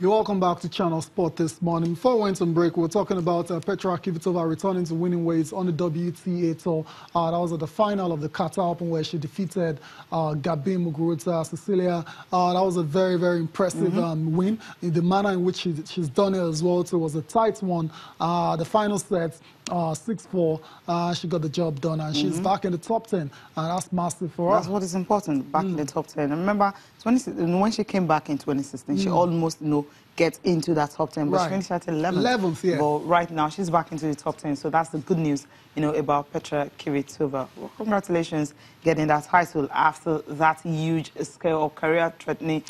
You're welcome back to Channel Sport this morning. Before we went on break, we were talking about Petra Kvitova returning to winning ways on the WTA tour. That was at the final of the Qatar Open where she defeated Gabi Muguruza, Cecilia. That was a very, very impressive win. In the manner in which she's done it as well, so it was a tight one. The final set, 6-4, she got the job done, and she's back in the top 10. That's massive for her. That's what is important, back in the top 10. And remember, when she came back in 2016, she almost, get into that top 10, but she finished at 11th. 11th, yeah. But right now, she's back into the top 10, so that's the good news, about Petra Kvitova. Well, congratulations getting that title after that huge scale of career-threatening,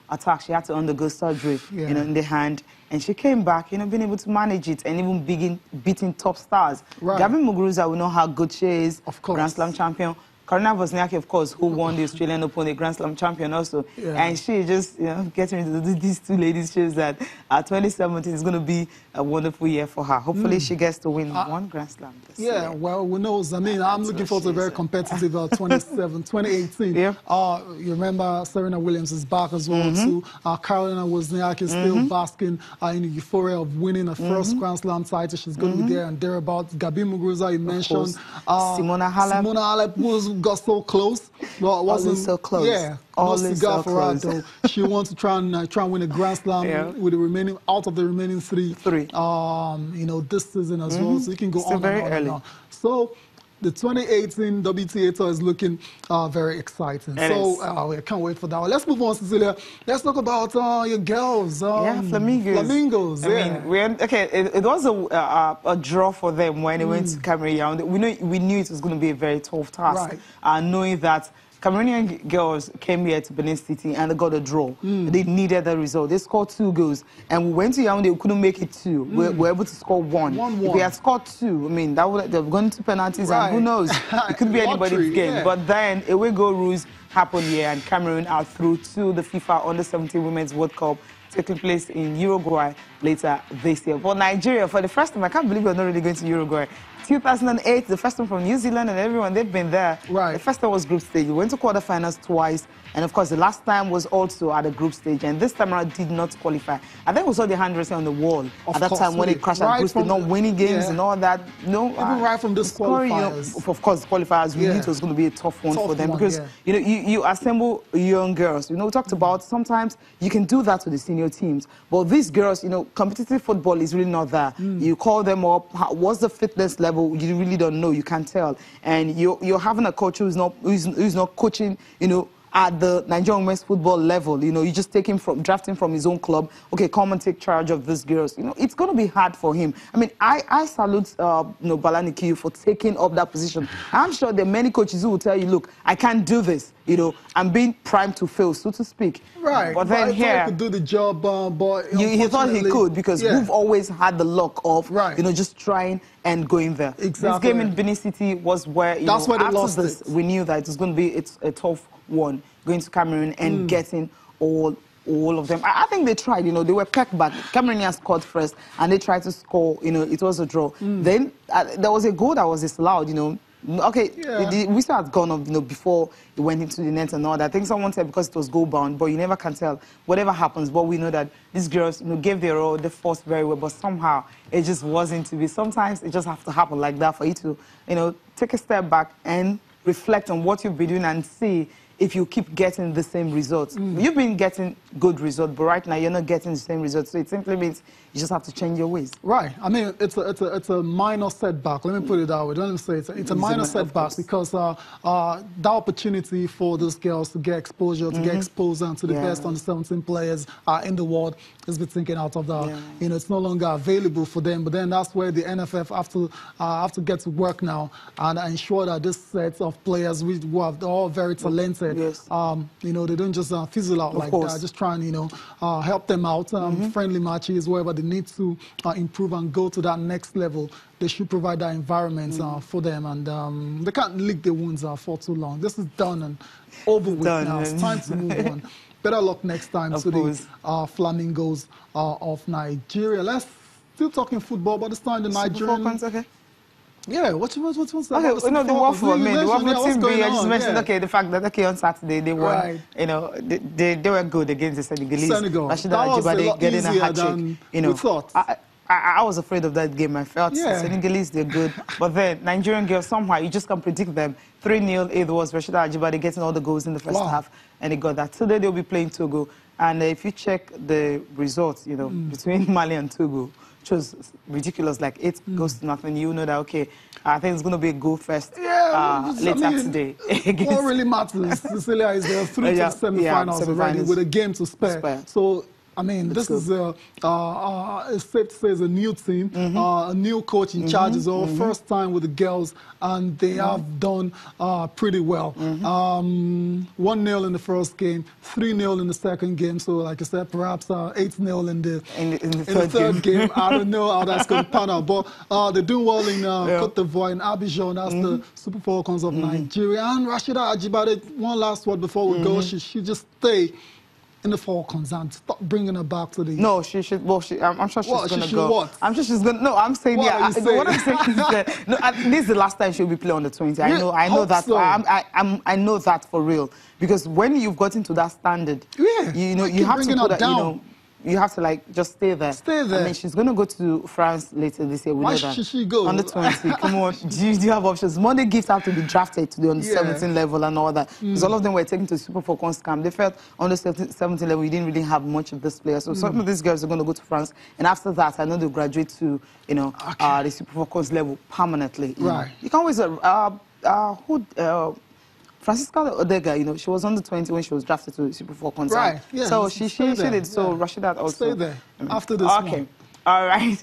attack. She had to undergo surgery, in the hand, and she came back, being able to manage it and even beating top stars. Gabi Muguruza, we know how good she is, of course. Grand Slam champion. Karina Wozniacki, of course, who won the Australian Open, the Grand Slam champion also. And she just, getting into these two ladies shows that 2017 is going to be a wonderful year for her. Hopefully she gets to win one Grand Slam this year. Well, who knows? I mean, I'm looking forward to a very competitive 2018. You remember Serena Williams is back as well, too. Karina Wozniacki is still basking in the euphoria of winning her first Grand Slam title. She's going to be there and thereabouts. Gabi Muguruza, you mentioned. Simona Halep. Who got so close. Well, it wasn't so close. Yeah, always cigar so for close. her, though. She wants to try and win a Grand Slam with the remaining out of the remaining three. This season as well. So you can go on very and on early. and on. So the 2018 WTA tour is looking very exciting. I can't wait for that one. Let's move on, Cecilia. Let's talk about your girls. Flamingos. Flamingos, I mean, it was a draw for them when they went to Cameroon. We knew it was going to be a very tough task, knowing that Cameroonian girls came here to Benin City and they got a draw. They needed the result. They scored 2 goals. And we went to Yaoundé, we couldn't make it 2. We were able to score 1. If we had scored 2, I mean, they'd have gone to penalties and who knows? It could be anybody's game. But then away goal rules happened here and Cameroon are through to the FIFA Under-17 Women's World Cup taking place in Uruguay later this year. For Nigeria, for the first time, I can't believe we're not really going to Uruguay. 2008, the first one from New Zealand and everyone, they've been there. The first time was group stage. We went to quarterfinals twice. And of course, the last time was also at the group stage. And this time around did not qualify. I think we saw the handwriting on the wall at that time when they crashed at group stage, not winning games and all that. No, even right from this qualifiers. Of course, qualifiers, we knew it was going to be a tough one for them. Because, you assemble young girls. We talked about sometimes you can do that with the senior teams. But these girls, competitive football is really not there. You call them up. What's the fitness level? You really don't know. You can't tell. And you're having a coach who's not coaching, at the Nigerian women's football level. You just take him drafting from his own club. Okay, come and take charge of these girls. It's going to be hard for him. I mean, I salute Balanikiu for taking up that position. I'm sure there are many coaches who will tell you, look, I can't do this. I'm being primed to fail, so to speak. But then here, he could do the job, but he thought he could because we've always had the luck of just trying and going there. This game in Benin City was where that's where they lost this, we knew that it was going to be a tough one, going to Cameroon and getting all of them. I think they tried. They were pecked back. Cameroonians scored first, and they tried to score. It was a draw. Then there was a goal that was disallowed. Okay, we still had gone up, before it went into the net and all that. I think someone said because it was goal bound, but you never can tell. Whatever happens, but we know that these girls, gave their all, they fought very well, but somehow it just wasn't to be. Sometimes it just has to happen like that for you to, take a step back and reflect on what you've been doing and see if you keep getting the same results. You've been getting good results, but right now you're not getting the same results. So it simply means you just have to change your ways. I mean, it's a minor setback. Let me put it that way. Don't say it's a minor setback because that opportunity for those girls to get exposure, to get exposed to the best under-17 players in the world has been taken out of the. It's no longer available for them. But then that's where the NFF have to get to work now and ensure that this set of players who are all very talented. They don't just fizzle out like that. Just try and help them out. Friendly matches wherever they need to improve and go to that next level. They should provide that environment for them, and they can't lick their wounds for too long. This is done and over with now. It's time to move on. Better luck next time to the Flamingos of Nigeria. Let's still talking football, but this time the Nigerian. Yeah, what's that? Okay, the war for men, the war for Team B. I just mentioned, okay, the fact that, okay, on Saturday they won, right. you know, they were good against the Senegalese. Senegal. Rashida That was Ajibade a lot getting a easier hat trick. than You know, we thought. I was afraid of that game. I felt Senegalese, they're good. But then Nigerian girls, somehow, you just can't predict them. 3-0, it was Rashida Ajibade getting all the goals in the first half, and they got that. Today they'll be playing Togo. And if you check the results, you know, between Mali and Togo, which was ridiculous, like 8 goals to nothing, you know that, okay, I think it's going to be a goal first later today. What really matters, Cecilia, is they're through to the semi-finals already with a game to spare. So, I mean, this is it's safe to say it's a new team, a new coach in charge as well, first time with the girls, and they have done pretty well. 1-0 in the first game, 3-0 in the second game, so like I said, perhaps 8-0 in the third game. I don't know how that's going to pan out, but they're doing well in Côte d'Ivoire, in Abidjan, that's the Super Falcons of Nigeria. And Rashida Ajibade, one last word before we go, she just stay in the Falcons and stop bringing her back to the... No, she should... Well, I'm sure she's going to go. What? I'm sure she's going to... No, I'm saying... What I'm saying is that... No, this is the last time she'll be playing on the 20. I know that. So. I know that for real. Because when you've gotten to that standard, you know, you have to put that, you know, you have to, like, just stay there. Stay there. I mean, she's going to go to France later this year. We know that. Why should she go? On the 20. Come on. Do you have options? Monday gifts have to be drafted to the under 17 level and all that. Because all of them were taken to Super Falcons camp. They felt on the 17 level, we didn't really have much of this player. So some of these girls are going to go to France. And after that, I know they'll graduate to, you know, the Super Falcons level permanently. Right. You can always... Francisca Odega, you know, she was on the 20 when she was drafted to Super Falcons. Right. Yeah, so she did. So Rashida also. Stay there after this one. All right.